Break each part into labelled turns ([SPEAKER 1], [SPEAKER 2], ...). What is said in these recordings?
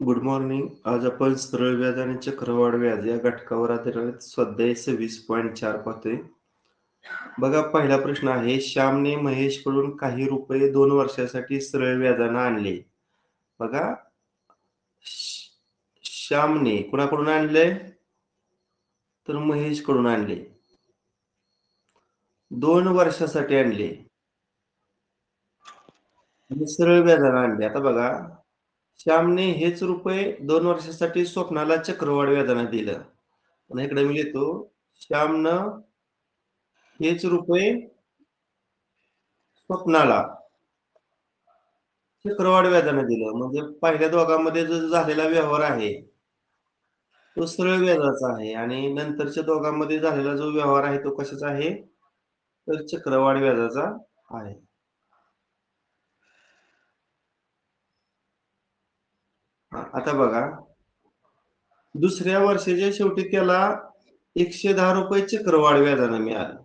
[SPEAKER 1] Good morning. आज आपण सरळ व्याज आणि चक्रवाढ व्याज या घटकावर आधारित स्वाध्याय 26.4 पाहतोय. बघा, पहिला प्रश्न आहे, श्यामने महेशकडून काही रुपये 2 वर्षासाठी सरळ व्याजानं आणले. बघा, श्यामने कुणाकडून आणले? तर महेशकडून आणले. 2 वर्षासाठी आणले आणि सरळ व्याजानं आणले. आता बघा, श्यामने हेच रुपये 2 वर्षासाठी स्वप्नाला चक्रवाढ व्याजानं दिलं. आणि इकडे मी लिहितो, श्यामनं हेच रुपये स्वप्नाला चक्रवाढ व्याजानं दिलं. म्हणजे पहिल्या दोघांमध्ये जो झालेला व्यवहार आहे तो सरळ व्याजाचा आहे आणि नंतरच्या दोघांमध्ये झालेला जो व्यवहार आहे तो कशाचा आहे? तर चक्रवाढ व्याजाचा आहे. आता बघा, दुसऱ्या वर्षाच्या शेवटी त्याला 110 रुपये चक्रवाढ व्याजानं मिळालं.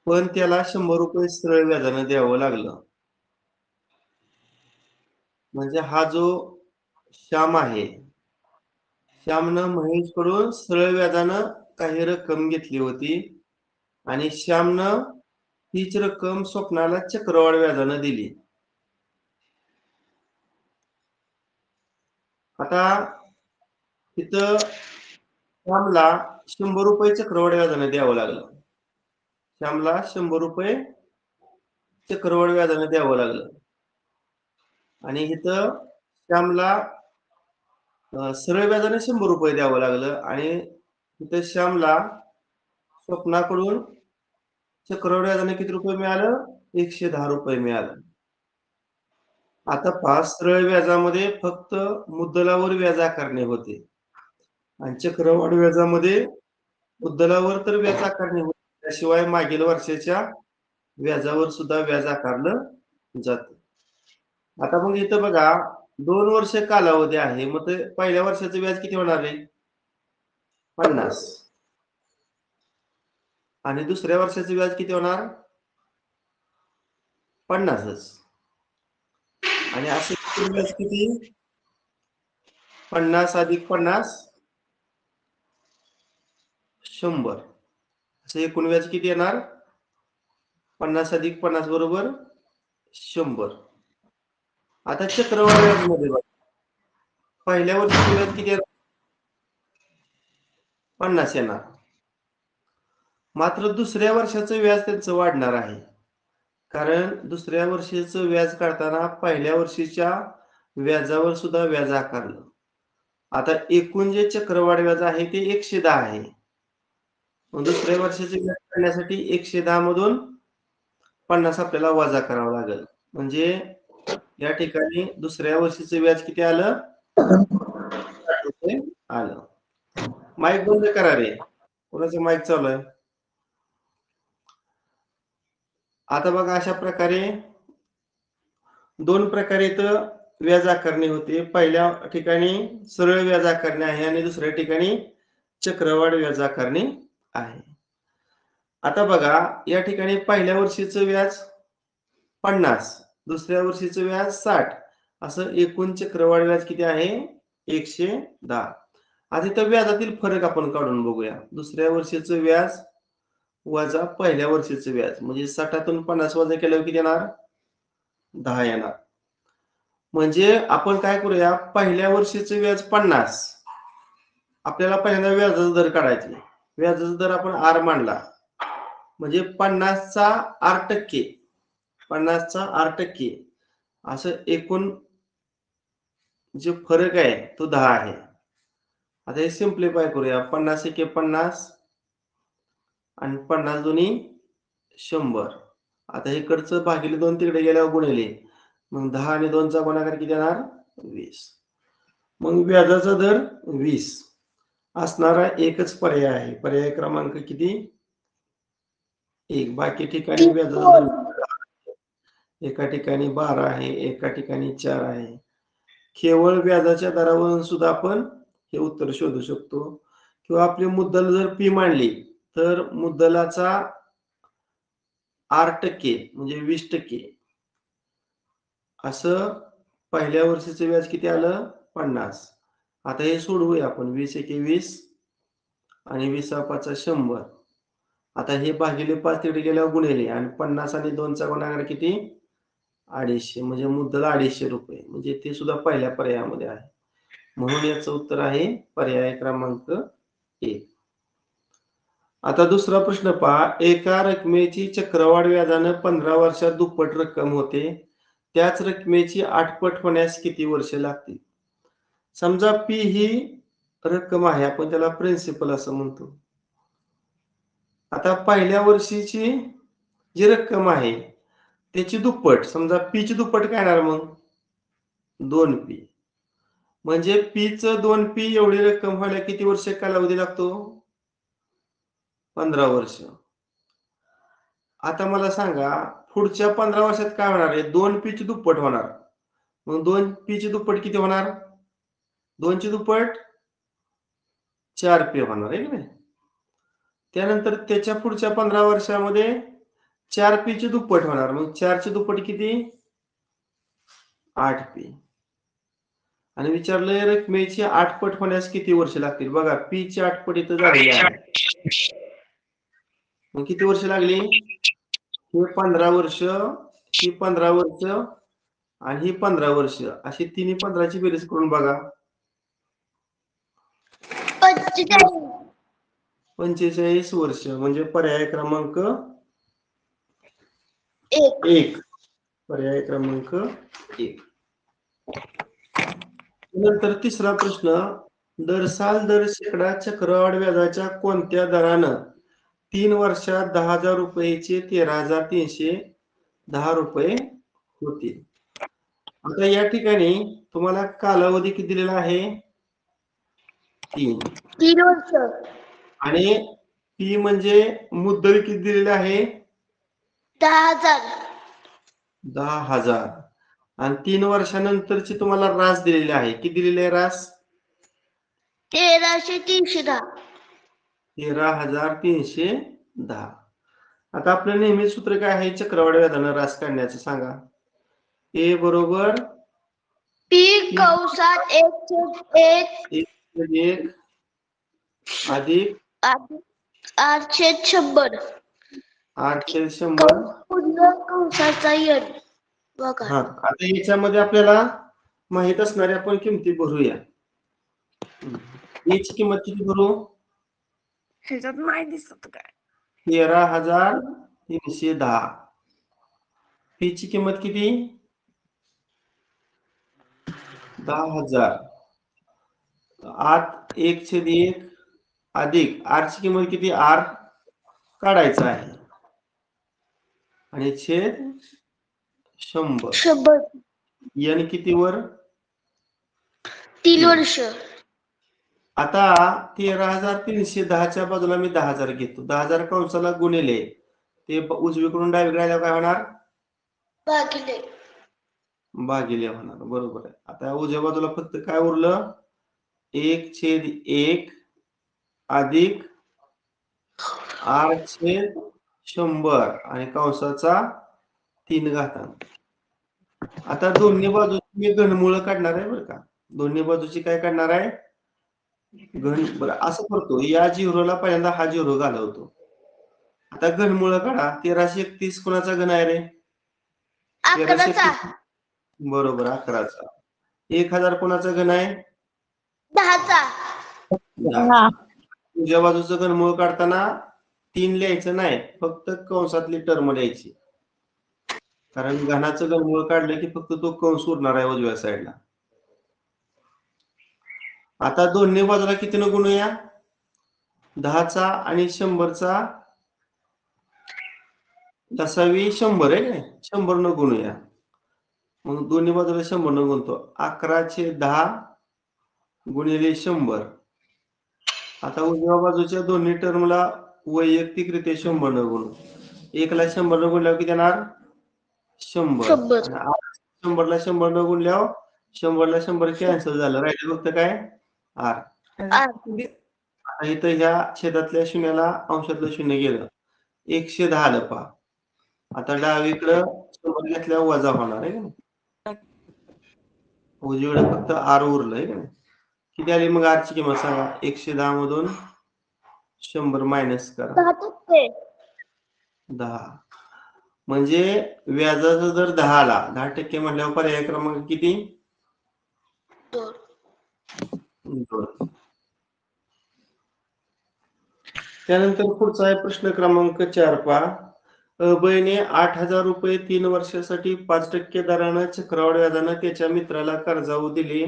[SPEAKER 1] पण त्याला 100 रुपये सरळ व्याजानं द्यावं लागलं. म्हणजे हा जो श्याम आहे, श्यामनं महेशकडून सरळ व्याजानं काही रक्कम घेतली होती आणि श्यामनं तीच रक्कम स्वप्नाला चक्रवाढ व्याजानं दिली. आता तिथं श्यामला 100 रुपये चक्रवाढ व्याजानं द्यावं लागलं. श्यामला 100 रुपये चक्रवाढ व्याजानं द्यावं लागलं. आणि इथं श्यामला सरळ व्याजाने 100 रुपये द्यावं लागलं आणि इथं श्यामला स्वप्नाकडून चक्रवाढ व्याजाने किती रुपये मिळालं? 110 रुपये मिळालं. आता पहा, सरळ व्याजामध्ये फक्त मुद्दलावर व्याज आकारणे होते आणि चक्रवाढ व्याजामध्ये मुद्दलावर तर व्याज आकारणे होते, त्याशिवाय मागील वर्षाच्या व्याजावर सुद्धा व्याज आकारलं जातं. आता मग इथं बघा, 2 वर्ष कालावधी आहे. मग ते पहिल्या वर्षाचं व्याज किती होणार आहे? 50. आणि दुसऱ्या वर्षाचं व्याज किती होणार? 50च. आणि असं एकूण व्याज किती? 50 अधिक 50 100. असं एकूण व्याज किती येणार? 50 अधिक 50 बरोबर 100. आता चक्रवाढ व्याजमध्ये बघा, पहिल्या वर्षाचं व्याज किती येणार? 50 येणार. मात्र दुसऱ्या वर्षाचं व्याज त्यांचं वाढणार आहे. कारण दुसऱ्या वर्षीचं व्याज काढताना पहिल्या वर्षीच्या व्याजावर सुद्धा व्याज आकारलं. आता एकूण जे चक्रवाढ व्याज आहे ते 110 आहे. मग दुसऱ्या वर्षाचे व्याज काढण्यासाठी 110 मधून 50 आपल्याला वजा करावं लागेल. म्हणजे या ठिकाणी दुसऱ्या वर्षीचं व्याज किती आलं? 60 रुपये आलं. माईक बंद करा रे. कोणाचं माईक चालू आहे? आता बघा, अशा प्रकारे 2 प्रकारे इथं व्याज आकारणी होते. पहिल्या ठिकाणी सरळ व्याज आकारणी आहे आणि दुसऱ्या ठिकाणी चक्रवाढ व्याज आकारणी आहे. आता बघा, या ठिकाणी पहिल्या वर्षीचं व्याज 50, दुसऱ्या वर्षीचं व्याज 60, असं एकूण चक्रवाढ व्याज किती आहे? 110. आता इथं व्याजातील फरक आपण काढून बघूया. दुसऱ्या वर्षीचं व्याज वजा पहिल्या वर्षीचं व्याज, म्हणजे 60तून 50 वजा केल्यावर किती येणार? 10 येणार. म्हणजे आपण काय करूया, पहिल्या वर्षीचं व्याज 50, आपल्याला पहिल्यांदा व्याजाचा दर काढायचा. व्याजाचा दर आपण आर मांडला, म्हणजे 50चा R%, 50चा R%, असं एकूण जे फरक आहे तो 10 आहे. आता हे सिम्प्लिफाय करूया. 50 एके 50 आणि 50 दोन्ही 100. आता इकडचं भागिले 2 तिकडे गेल्यावर गुणिले, मग 10 आणि 2चा गुणाकार किती येणार? 20. मग व्याजाचा दर 20 असणारा एकच पर्याय आहे. पर्याय क्रमांक किती? 1. बाकी ठिकाणी व्याजाचा दर एका ठिकाणी 12 आहे, एका ठिकाणी 4 आहे. केवळ व्याजाच्या दरावरून सुद्धा आपण हे उत्तर शोधू शकतो. किंवा आपली मुद्दल जर P मांडली तर मुद्दलाचा R% म्हणजे 20%, असं पहिल्या वर्षीचं व्याज किती आलं? 50. आता हे सोडवूया आपण. 20 एके 20 आणि 20 पाचा 100. आता हे भागिले 5 तिकडे गेल्यावर गुणिले आणि 50 आणि 2चा गुणाकार किती? 250. म्हणजे मुद्दल 250 रुपये. म्हणजे ते सुद्धा पहिल्या पर्यायामध्ये आहे. म्हणून याचं उत्तर आहे पर्याय क्रमांक 1. आता दुसरा प्रश्न पहा. एका रकमेची चक्रवाढ व्याजानं 15 वर्षात दुप्पट रक्कम होते. त्याच रकमेची 8 पट होण्यास किती वर्षे लागतील? समजा पी ही रक्कम आहे. आपण त्याला प्रिन्सिपल असं म्हणतो. आता पहिल्या वर्षीची जी रक्कम आहे त्याची दुप्पट. समजा पी ची दुप्पट काय येणार मग? 2p. म्हणजे पीचं 2p एवढी रक्कम व्हायला किती वर्ष कालावधी लागतो? 15 वर्ष. आता मला सांगा पुढच्या 15 वर्षात काय होणार आहे? 2p ची दुप्पट होणार. मग 2p ची दुप्पट किती होणार? 2 ची दुप्पट 4p होणार आहे की नाही? त्यानंतर त्याच्या पुढच्या 15 वर्षामध्ये 4p ची दुप्पट होणार. मग 4 ची दुप्पट किती? 8p. आणि विचारलंय रकमेची 8 पट होण्यास किती वर्ष लागतील? बघा p ची 8 पट इथं झालेली आहे. मग किती वर्ष लागली? हे 15 वर्ष, ही 15 वर्ष आणि ही 15 वर्ष. अशी तिन्ही 15ची बेरीज करून बघा. 45 वर्ष. म्हणजे पर्याय क्रमांक 1. पर्याय क्रमांक 1. नंतर तिसरा प्रश्न. दर साल दर शेकडा चक्रवाढ व्याजाच्या कोणत्या दरानं 3 वर्षात 10,000 रुपयेचे 13,310 रुपये होतील? आता या ठिकाणी तुम्हाला कालावधी किती दिलेला आहे? 3
[SPEAKER 2] वर्ष.
[SPEAKER 1] आणि पी म्हणजे मुद्दल किती दिलेले आहे?
[SPEAKER 2] 10,000.
[SPEAKER 1] 10,000. आणि 3 वर्षानंतरची तुम्हाला रास दिलेली आहे. किती दिलेली आहे रास?
[SPEAKER 2] 13,310.
[SPEAKER 1] 13,310. आता आपलं नेहमी सूत्र काय आहे चक्रवाढ व्याजानं रास काढण्याचं सांगा? ए बरोबर
[SPEAKER 2] पी कंसात
[SPEAKER 1] 1/1 अधिक
[SPEAKER 2] 8/100.
[SPEAKER 1] 8/100.
[SPEAKER 2] पूर्ण कंसाचा n. बघा.
[SPEAKER 1] हा, आता याच्यामध्ये आपल्याला माहित असणाऱ्या आपण किमती भरूया. याची किंमत किती भरू?
[SPEAKER 2] ह्याच्यात नाही दिसत काय?
[SPEAKER 1] 13,310. पी ची किंमत किती? 10,000. 8/1 अधिक आर ची किंमत किती? आर काढायचा आहे आणि छेद 100. n किती वर?
[SPEAKER 2] 3 वर्ष.
[SPEAKER 1] आता 13,310च्या बाजूला मी 10,000 घेतो. 10,000 कंसाला गुणिले ते उजवीकडून डावीकडे आल्यावर काय होणार? भागिले होणार. बरोबर आहे. आता उजव्या बाजूला फक्त काय उरलं? 1/1 अधिक r/100 आणि कंसाचा 3 घातांक. आता दोन्ही बाजूची मी घनमूळ काढणार आहे बरं का. दोन्ही बाजूची काय काढणार आहे? बरं असं करतो. या झिरोला पहिल्यांदा हा झिरो घालवतो. आता घनमूळ काढा. 1331 कोणाचा घन आहे रे? 1331 बरोबर 11चा. 1,000 कोणाचा घन आहे?
[SPEAKER 2] 10चा.
[SPEAKER 1] उजव्या बाजूचं घनमूळ काढताना 3 लिहायचं नाही, फक्त कंसातली टर्म लिहायची. कारण घनाचं घनमूळ काढलं की फक्त तो कंस उरणार आहे उजव्या साईडला. आता दोन्ही बाजूला कितीनं गुणूया? 10चा आणि 100चा 10,100 आहे ना? 100 न गुणूया. मग दोन्ही बाजूला 100 न गुणतो. 11/10 गुणिले 100. आता उजव्या बाजूच्या दोन्ही टर्मला वैयक्तिकरित्या 100 न गुणू. 1ला 100 न गुणल्यावर किती येणार? 100. 100ला 100 न गुणल्यावर 100ला 100 कॅन्सल झालं. राहिलं फक्त काय? आर. आता इथं ह्या छेदातल्या शून्याला अंशातलं शून्य गेलं. 110 आलं पहा. आता डावीकडं 100 घेतल्यावर वजा होणार आहे. उजवीकडे फक्त आर उरलं आहे का नाही. किती आली मग आरची किंमत सांगा. 110 मधून 100 मायनस करा
[SPEAKER 2] 10%.
[SPEAKER 1] 10. म्हणजे व्याजाचा दर 10 आला, 10% म्हटल्यावर पर्याय क्रमांक किती?
[SPEAKER 2] 2.
[SPEAKER 1] 2. त्यानंतर पुढचा आहे प्रश्न क्रमांक 4 पहा. अभयने 8,000 रुपये 3 वर्षासाठी 5% दरानं चक्रवाढ व्याजानं त्याच्या मित्राला कर्जाऊ दिले,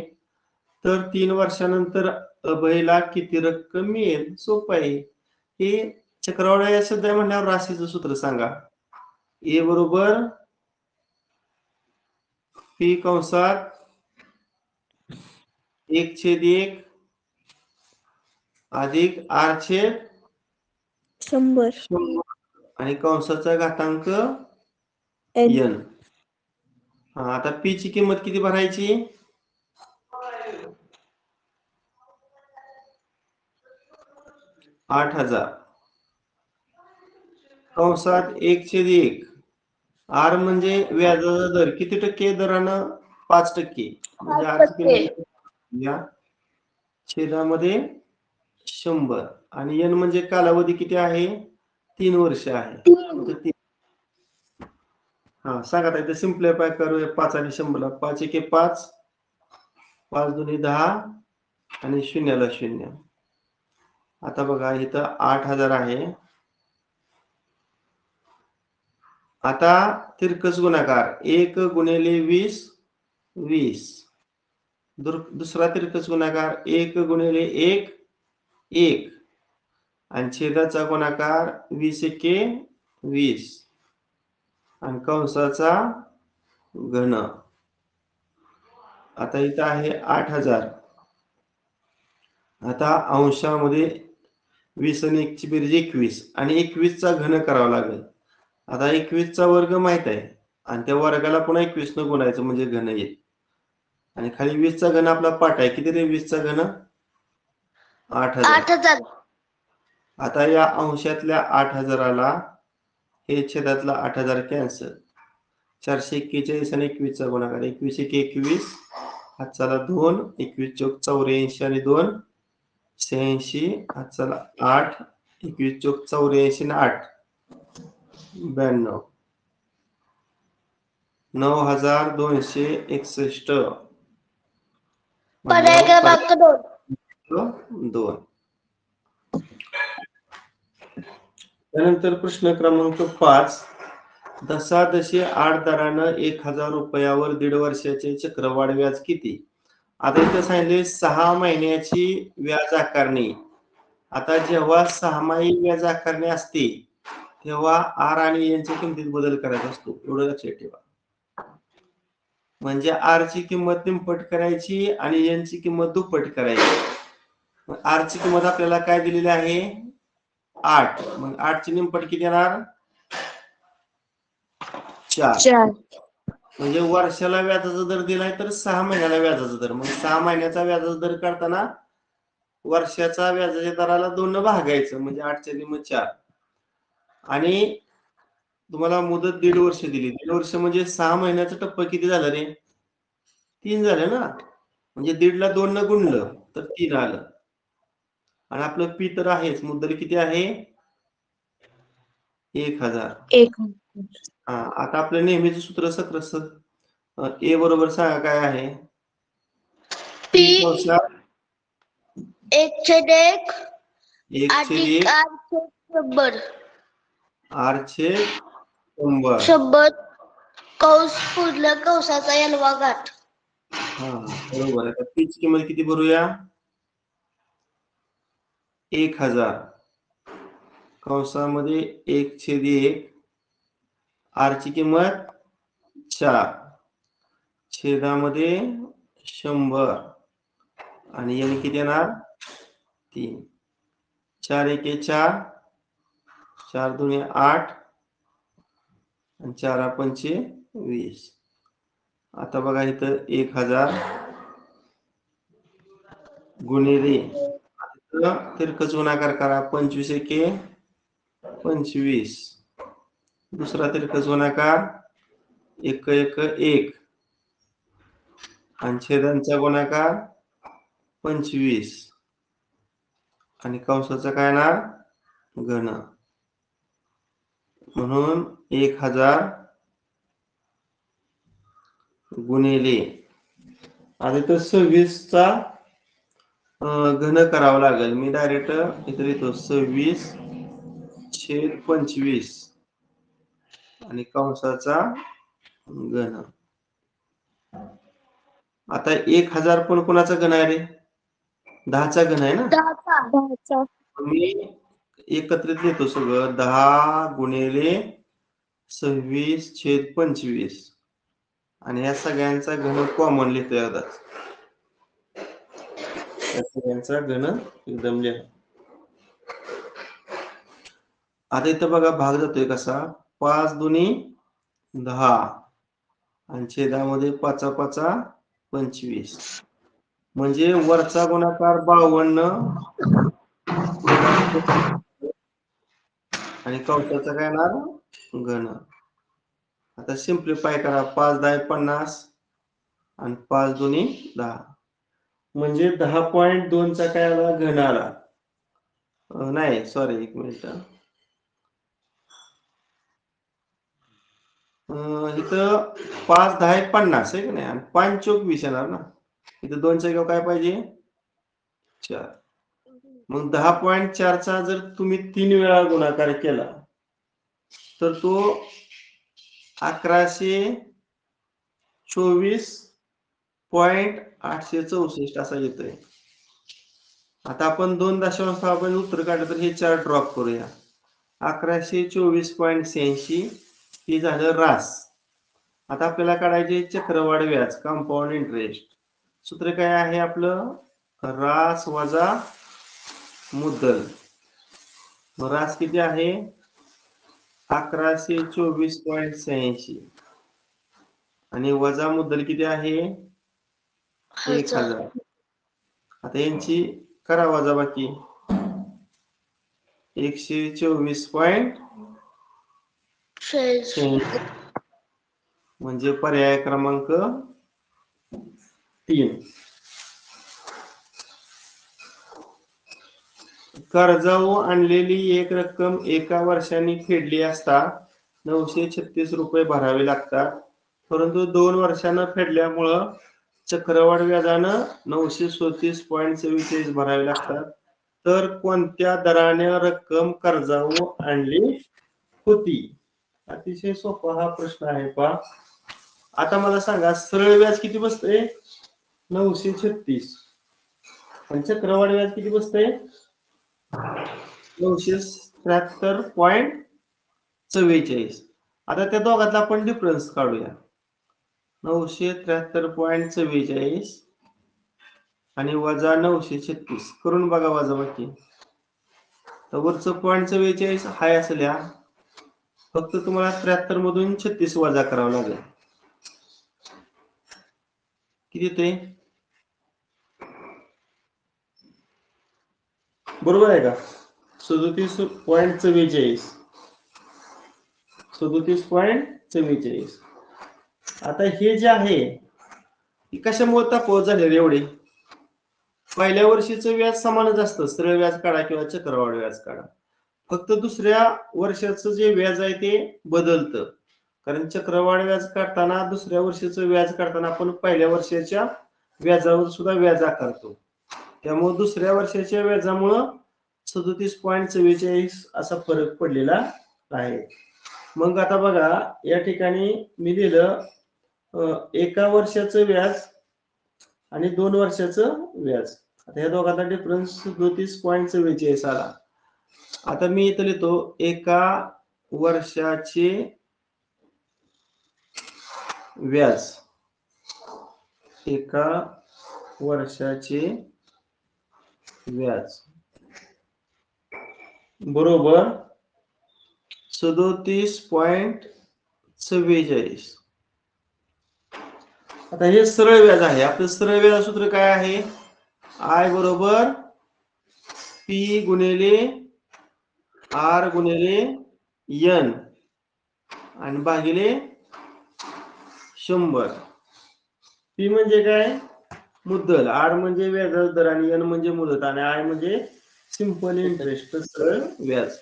[SPEAKER 1] तर 3 वर्षानंतर अभयला किती रक्कम मिळेल? सोपं आहे. हे चक्रवाढ या शब्द म्हणल्यावर राशीचं सूत्र सांगा. ए बरोबर पी कंसात 1/1 अधिक आर छेद
[SPEAKER 2] 100.
[SPEAKER 1] आणि कंसाचा घातांक
[SPEAKER 2] N.
[SPEAKER 1] n. हा, आता पी ची किंमत किती भरायची? 8,000 कंसात 1/1 आर म्हणजे व्याजाचा दर किती टक्के दरानं? 5%. म्हणजे आरची
[SPEAKER 2] 5%.
[SPEAKER 1] किंमत या छेदामध्ये 100 आणि n म्हणजे कालावधी किती आहे? 3 वर्ष आहे.
[SPEAKER 2] 3.
[SPEAKER 1] हा सांगा आता इथे सिम्प्लिफाय करूया. 5 आणि 100 ला 5 एके 5, 5 दुनी 10 आणि 0 ला 0. आता बघा इथं 8,000 आहे. आता तिरकस गुणाकार 1 गुणिले 20 20. दुसरा तिरकस गुणाकार 1 गुणिले 1 1 आणि छेदाचा गुणाकार 20 एके 20 आणि कंसाचा घन. आता इथं आहे 8,000. आता अंशामध्ये 20 आणि 1 ची बेरीज 21 आणि 21 चा घन करावा लागेल. आता 21 चा वर्ग माहित आहे आणि त्या वर्गाला पुन्हा 21 न गुणायचं म्हणजे घन येईल. आणि खाली 20 चा घन आपला पाठ आहे. किती रे 20 चा घन? 8,000.
[SPEAKER 2] 8,000.
[SPEAKER 1] आता या अंशातल्या 8,000ला हे छेदातला 8,000 कॅन्सल. 441 आणि 21 चा गुणाकार 21 एके 21 हातचाला 2 21 चौक 84 आणि 2 86 हातचाला 8 21 चौक 84 आणि 8 92 9,261
[SPEAKER 2] पर्याय क्रमांक 2.
[SPEAKER 1] 2. त्यानंतर प्रश्न क्रमांक 5. दशादशी 8 दरानं 1,000 रुपयावर 1.5 वर्षाचे चक्रवाढ व्याज किती? आता इथं सांगितले 6 महिन्याची व्याज आकारणी. आता जेव्हा 6माही व्याज आकारणी असते तेव्हा आर आणि एन च्या किमतीत बदल करायचा असतो. एवढं लक्षात ठेवा. म्हणजे आर ची किंमत तिप्पट करायची आणि एन ची किंमत दुप्पट करायची. आर ची किंमत आपल्याला काय दिलेली आहे? 8. मग 8 ची निमपट किती येणार? 4. म्हणजे वर्षाला व्याजाचा दर दिलाय तर 6 महिन्याला व्याजाचा दर. मग 6 महिन्याचा व्याजाचा दर काढताना वर्षाचा व्याजाच्या दराला 2 न भागायचं म्हणजे 8 च्या किंमत 4. आणि तुम्हाला मुदत 1.5 वर्ष दिली. 1.5 वर्ष म्हणजे 6 महिन्याचा टप्पा किती झाला रे? 3 झालं ना. म्हणजे 1.5 ला 2 न गुणलं तर 3 आलं. आणि आपलं पी तर आहेच. मुद्दल किती आहे? 1,000. हा, आता आपलं नेहमीचं सूत्र सकरस ए बरोबर सांगा काय आहे?
[SPEAKER 2] P
[SPEAKER 1] पी कंसात
[SPEAKER 2] 1/1
[SPEAKER 1] 1/1
[SPEAKER 2] अधिक R छेद 100.
[SPEAKER 1] आर छेद 100.
[SPEAKER 2] 100 कंस पूर्ण कंसाचा एलवा घात.
[SPEAKER 1] हा बरोबर आहे. पी ची किंमत किती भरूया? 1,000 कंसामध्ये 1/1 आर ची किंमत 4 छेदामध्ये 100 आणि एन किती येणार? 3. 4 एके 4 4 दुनी 8 आणि 4 पंचे 20. आता बघा इथं 1,000 गुणिले तिरकस गुणाकार करा. 25 एके 25. दुसरा तिरकस गुणाकार 1 1 1 आणि छेदांचा गुणाकार 25 आणि कंसाचा काय येणार घन म्हणून 1000 गुणिले आता इथं 26चा घन करावा लागेल. मी डायरेक्ट इथे लिहितो 26/25 आणि कंसाचा घन. आता 1000 पण कोणाचा घन आहे रे 10चा घन आहे ना
[SPEAKER 2] 10चा
[SPEAKER 1] मी एकत्रित लिहितो सगळं 10 गुणिले 26/25 आणि या सगळ्यांचा घन कॉमन लिहितोय आता या सगळ्यांचा घन एकदम लिहा. आता इथं बघा भाग जातोय कसा 5 दुनी 10 आणि छेदामध्ये 5 25 म्हणजे वरचा गुणाकार 52 आणि कंसाचा काय येणार घन. आता सिम्प्लिफाय करा 5 10 50 आणि 5 दुनी 10 म्हणजे 10.2 चा काय आला घन आला. नाही सॉरी एक मिनिट इथं 5 10 50 आहे की नाही आणि 5 चौक 20 येणार ना इथं 2च्या जागेवर काय पाहिजे 4 मग 10.4 चा जर तुम्ही 3 वेळा गुणाकार केला तर तो 1124.864 असा येतोय. आता आपण 2 दशांशामध्ये उत्तर काढलं तर हे 4 ड्रॉप करूया 1124.86 हे झालं रास. आता आपल्याला काढायचे चक्रवाढ व्याज कंपाऊंड इंटरेस्ट. सूत्र काय आहे आपलं रास वजा मुद्दल. रास किती आहे 1124.86 आणि वजा मुद्दल किती आहे 1000. आता यांची करा वजाबाकी 124.86 म्हणजे पर्याय क्रमांक 3. कर्जाऊ आणलेली एक रक्कम एका वर्षाने फेडली असता 936 रुपये भरावे लागतात परंतु 2 वर्षांना फेडल्यामुळं चक्रवाढ व्याजानं 937.44 भरावे लागतात. तर कोणत्या दराने रक्कम कर्जाऊ आणली होती. अतिशय सोपा हा प्रश्न आहे पहा. आता मला सांगा सरळ व्याज किती बसतंय 936 आणि चक्रवाढ व्याज किती बसतंय 973.44. आता त्या दोघातला आपण डिफरन्स काढूया 973.44 आणि वजा 936 करून बघा वजाबाकी तर वरचं 0.44 हाय असल्या फक्त तुम्हाला 73 मधून 36 वजा करावं लागेल किती ते बरोबर आहे का 37.44 37.44. आता हे जे आहे कशामुळे तफावत झाले एवढे पहिल्या वर्षीचं व्याज समानच असतं सरळ व्याज काढा किंवा चक्रवाढ व्याज काढा फक्त दुसऱ्या वर्षाचं जे व्याज आहे ते बदलतं कारण चक्रवाढ व्याज काढताना दुसऱ्या वर्षीचं व्याज काढताना आपण पहिल्या वर्षाच्या व्याजावर सुद्धा व्याज आकारतो त्यामुळे दुसऱ्या वर्षाच्या व्याजामुळं 37.44 असा फरक पडलेला आहे. मग आता बघा या ठिकाणी मी दिलं एका वर्षाचं व्याज आणि 2 वर्षाचं व्याज. आता या दोघांचा डिफरन्स 37.44 आला. आता मी इथं लिहितो एका वर्षाचे व्याज एका वर्षाचे व्याज बरोबर 37.44. आता हे सरळ व्याज आहे आपलं सरळ व्याज सूत्र काय आहे आय बरोबर पी गुणिले आर गुणिले एन आणि भागिले 100 पी म्हणजे काय? मुद्दल. आर म्हणजे व्याजाचा दर आणि एन म्हणजे मुदत आणि आय म्हणजे सिंपल इंटरेस्ट, सरळ व्याज.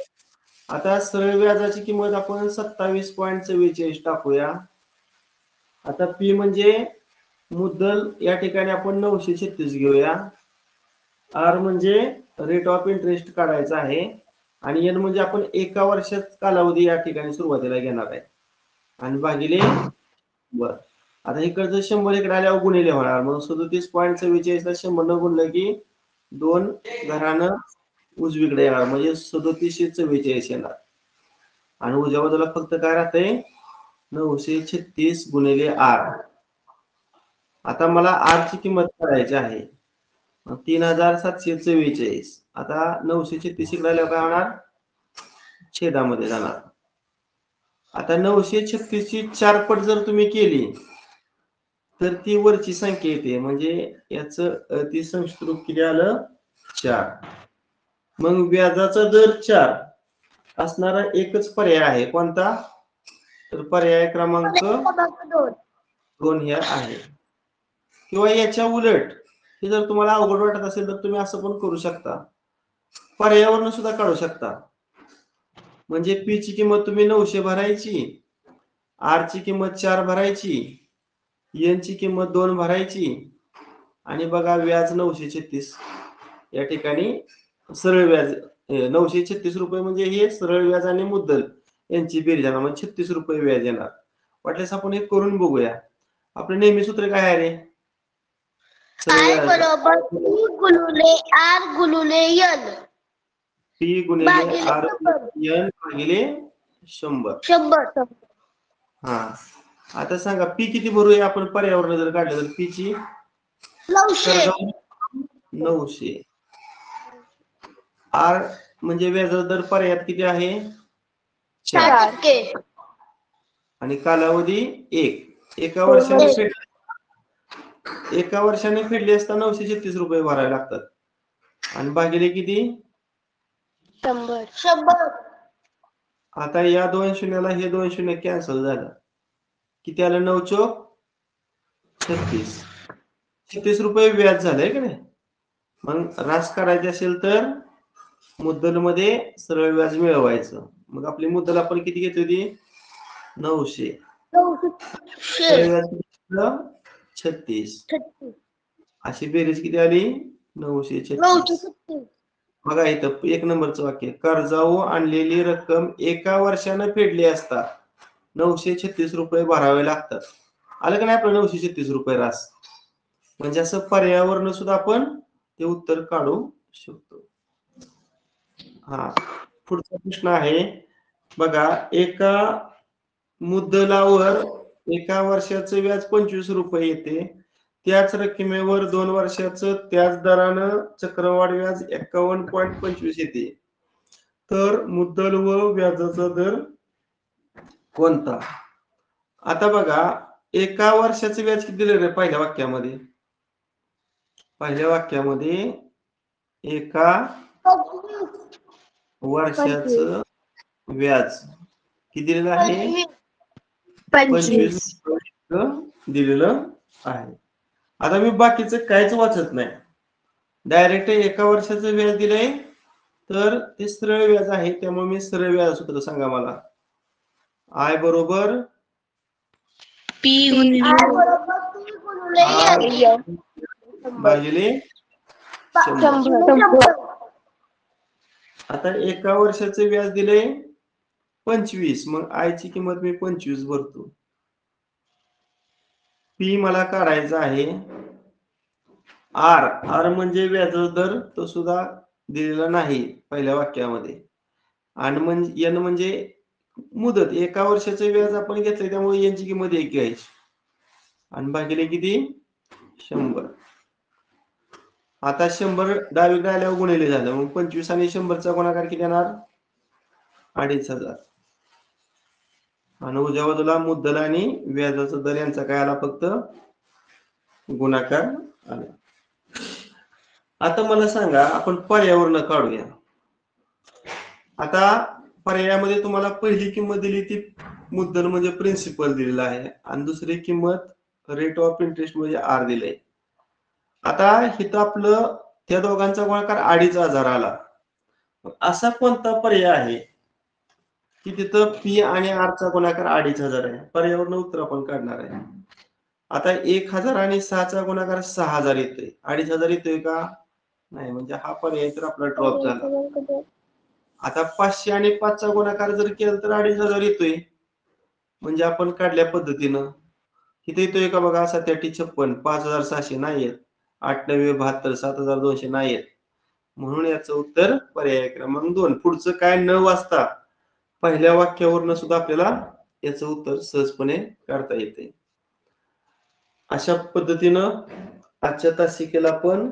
[SPEAKER 1] आता सरळ व्याजाची किंमत आपण 27.44 टाकूया. आता पी म्हणजे मुद्दल, या ठिकाणी आपण 936 घेऊया. आर म्हणजे रेट ऑफ इंटरेस्ट काढायचा आहे आणि एन म्हणजे आपण एका वर्षात कालावधी या ठिकाणी सुरुवातीला घेणार आहे आणि भागिले बर. आता इकडचं 100 इकडे आल्यावर गुणिले होणार, मग 37.44 ला 100 न गुणलं की 2 घरानं उजवीकडे येणार म्हणजे 3744 येणार आणि उजव्या बाजूला फक्त काय राहतंय 936 गुणिले आर. आता मला आर ची किंमत काढायची आहे 3744. आता 936 इकडे आल्यावर काय होणार? छेदामध्ये जाणार. आता 936 ची 4 पट जर तुम्ही केली तर ती वरची संख्या येते म्हणजे याच ती संयुक्त रूप किती आलं? 4. मग व्याजाचा दर 4 असणारा एकच पर्याय आहे, कोणता? तर पर्याय क्रमांक 2 हे आहे. किंवा याच्या उलट हे जर तुम्हाला अवघड वाटत असेल तर तुम्ही असं पण करू शकता, पर्यायावरून सुद्धा काढू शकता. म्हणजे पी ची किंमत तुम्ही 900 भरायची, आर ची किंमत 4 भरायची, एन ची किंमत 2 भरायची आणि बघा व्याज 936 या ठिकाणी सरळ व्याज 936 रुपये म्हणजे हे सरळ व्याज आणि मुद्दल यांची बेरीज येणार म्हणजे 36 रुपये व्याज येणार. वाटल्यास आपण हे करून बघूया. आपलं नेहमी सूत्र काय आहे रे?
[SPEAKER 2] आय बरोबर पी गुणिले आर गुणिले एन
[SPEAKER 1] पी गुणिले
[SPEAKER 2] भागिले
[SPEAKER 1] आर
[SPEAKER 2] 100.
[SPEAKER 1] एन भागिले 100.
[SPEAKER 2] 100.
[SPEAKER 1] हा, आता सांगा पी किती भरूया आपण पर्यावरण जर काढलं तर पी ची
[SPEAKER 2] 900.
[SPEAKER 1] 900. आर म्हणजे व्याजाचा दर पर्यायात किती आहे?
[SPEAKER 2] 4%.
[SPEAKER 1] आणि कालावधी 1. एका वर्षाने फेडली असता 936 रुपये भरावे लागतात आणि भागिले किती?
[SPEAKER 2] 100.
[SPEAKER 1] आता या 2 शून्याला हे 2 शून्य कॅन्सल झालं. किती आलं? 9 चोक 36. 36 रुपये व्याज झालंय की नाही? मग रास काढायचे असेल तर मुद्दल मध्ये सरळ व्याज मिळवायचं. मग आपली मुद्दल आपण किती घेत होती? 900. सरळ व्याज किती? 36. अशी बेरीज किती आली? 936. बघा इथं 1 नंबरचं वाक्य, कर्जाऊ आणलेली रक्कम एका वर्षानं फेडली असता 936 रुपये भरावे लागतात. आलं का नाही आपलं 936 रुपये रास? म्हणजे असं पर्यावरण सुद्धा आपण ते उत्तर काढू शकतो. हा, पुढचा प्रश्न आहे बघा, एका मुद्दलावर एका वर्षाचं व्याज 25 रुपये येते, त्याच रकमेवर 2 वर्षाचं त्याच दरानं चक्रवाढ व्याज 51.25 येते, तर मुद्दल व व्याजाचा दर कोणता? आता बघा एका वर्षाचं व्याज किती दिलेलं आहे पहिल्या वाक्यामध्ये? पहिल्या वाक्यामध्ये एका वर्षाचं व्याज किती दिलेलं आहे? 25 दिलेलं आहे. आता मी बाकीचं काहीच वाचत नाही, डायरेक्ट एका वर्षाचं व्याज दिलंय तर ते सरळ व्याज आहे, त्यामुळे मी सरळ व्याज सूत्र सांगा मला. आय बरोबर
[SPEAKER 2] पी
[SPEAKER 1] भागिले 100. आता एका वर्षाचं व्याज दिले 25, मग आय ची किंमत मी 25 भरतो. पी मला काढायचा आहे. आर म्हणजे व्याजाचा दर, तो सुद्धा दिलेला नाही पहिल्या वाक्यामध्ये. आणि म्हणजे एन म्हणजे मुदत, एका वर्षाचं व्याज आपण घेतलंय त्यामुळे यांची किंमत 1 घ्यायची आणि भागिले किती? 100. आता 100 डावीकडे आल्यावर गुणिले झालं, मग 25 आणि 100चा गुणाकार किती येणार? 2500. आणि उजव्या बाजूला मुद्दल आणि व्याजाचा दर यांचा काय आला? फक्त गुणाकार आला. आता मला सांगा आपण पर्यावरण काढूया. आता पर्यायामध्ये तुम्हाला पहिली किंमत दिली ती मुद्दल म्हणजे प्रिन्सिपल दिलेला आहे आणि दुसरी किंमत रेट ऑफ इंटरेस्ट मध्ये आर दिलंय. आता इथं आपलं त्या दोघांचा गुणाकार 2,500 आला. असा कोणता पर्याय आहे की तिथं पी आणि आर चा गुणाकार 2,500 आहे? पर्यायावरनं उत्तर आपण काढणार आहे. आता 1,000 आणि 6 चा गुणाकार 6,000 येतोय. 2,500 येतोय का? नाही. म्हणजे हा पर्याय तर आपला ड्रॉप झाला. आता 500 आणि 5 चा गुणाकार जर केला तर 2,500 येतोय. म्हणजे आपण काढल्या पद्धतीनं इथे येतोय का बघा 7,856 5,600 नाही येत. 8,972 7,200 नाही येत. म्हणून याचं उत्तर पर्याय क्रमांक 2. पुढचं काय न वाचता पहिल्या वाक्यावरनं सुद्धा आपल्याला याचं उत्तर सहजपणे काढता येते. अशा पद्धतीनं आजच्या तासिकेला आपण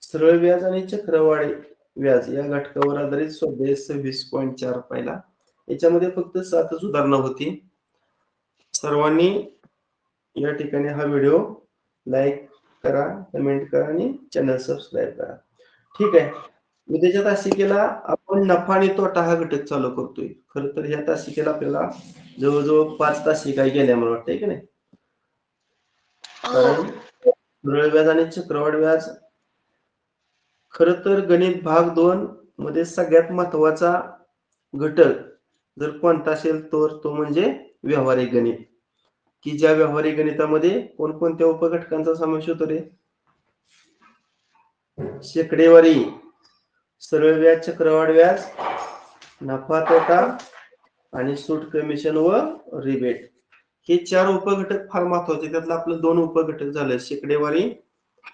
[SPEAKER 1] सरळ व्याज आणि चक्रवाढी व्याज या घटकावर आधारित स्वाध्याय 26.4 पाहिला. याच्यामध्ये फक्त 7च उदाहरणं होती. सर्वांनी या ठिकाणी हा व्हिडिओ लाईक करा, कमेंट करा आणि चॅनल सबस्क्राईब करा. ठीक आहे. उद्याच्या तासिकेला आपण नफा आणि तोटा हा घटक चालू करतोय. खरं तर ह्या तासिकेला आपल्याला जवळजवळ 5 तासिका गेल्या मला वाटतंय की नाही. कारण सरळ व्याज आणि चक्रवाढ व्याज खरं तर गणित भाग 2 मध्ये सगळ्यात महत्वाचा घटक जर कोणता असेल तर तो म्हणजे व्यावहारिक गणित, की ज्या व्यावहारिक गणितामध्ये कोणकोणत्या उपघटकांचा समावेश होतो रे? शेकडेवारी, सरळ व्याज, चक्रवाढ व्याज, नफा तोटा आणि सूट, कमिशन व रिबेट. हे 4 उपघटक फार महत्वाचे. त्यातलं आपलं 2 उपघटक झाले, शेकडेवारी,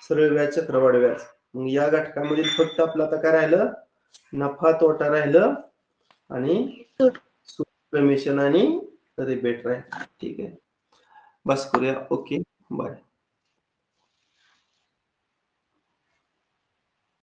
[SPEAKER 1] सरळ व्याज, चक्रवाढ व्याज. मग या घटकामध्ये फक्त आपलं आता काय राहिलं? नफा तोटा राहिलं आणि सूट, कमिशन आणि रिबेट राहिलं. ठीक आहे. बस करूया. Okay, bye.